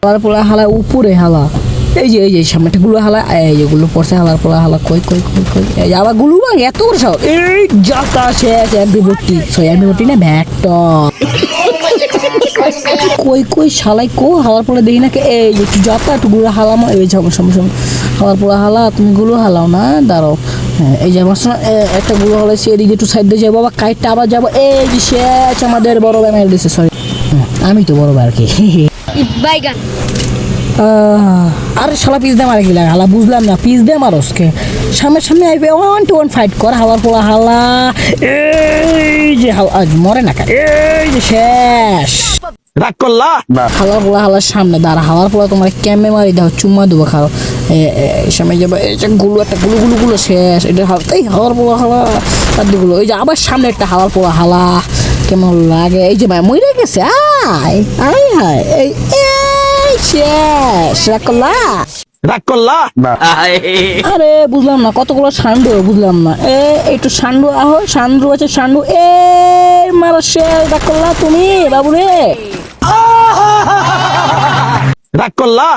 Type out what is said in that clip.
হালার পোলা হালা উপরে হালা, এই যে সামনেটা গুলো হালা, এই যে গুলো পড়ছে হালার পোলা হালা, কই এই যে আবার গুলো ভাঙ এত বড় সাহস, এই যাতা শেষ এমবি40 এমবি40 না ভ্যাক্টর। কই শালাই কো হালার পোলা দেখি না, এই যে একটু যাতা একটু গুলো হালামো, এই সমস্যা হালার পোলা হালা, তুমি গুলো হালাও না, দাঁড়াও। হ্যাঁ এই যে আমার একটা গুলো হালাইছি, এদিকে একটু সাইড দিয়ে যাবো, আবার কাইটটা আবার যাবো, এই যে শেষ আমাদের বড় ভাই মেরে দিচ্ছে, সরি আমি তো বড় ভাই আর কি। বাইগান আরে শালা পিস দিয়ে মারে গেলা হালা, বুঝলাম না পিস দিয়ে মারসকে, সামনে আইবে 1-to-1 ফাইট কর, হালার পোলা হালা, এই যে মরে না এই যে শেষ। রাগ করলা হালার পোলা হালার সামনে দাঁড়া, হালার পোলা তোমার ক্যামে মারি দাও, চুম্মা দেবো খাও, সামনে যাবো, এই যে গুলো একটা গুলো শেষ, এটা এই হালার পোলা হালা তার দিগুলো, এই যে আবার সামনে একটা হালার পোলা হালা, কেমন লাগে, এই যে ভাই মরে গেছে, হায় এই শেষ। রাগ করলা আরে বুঝলাম না কতগুলো সান্ডু, বুঝলাম না একটু সান্ডু সান্ডু আছে সান্ডু, মারা শেষ। রাগ করলা তুমি বাবু রে, রাগ করলা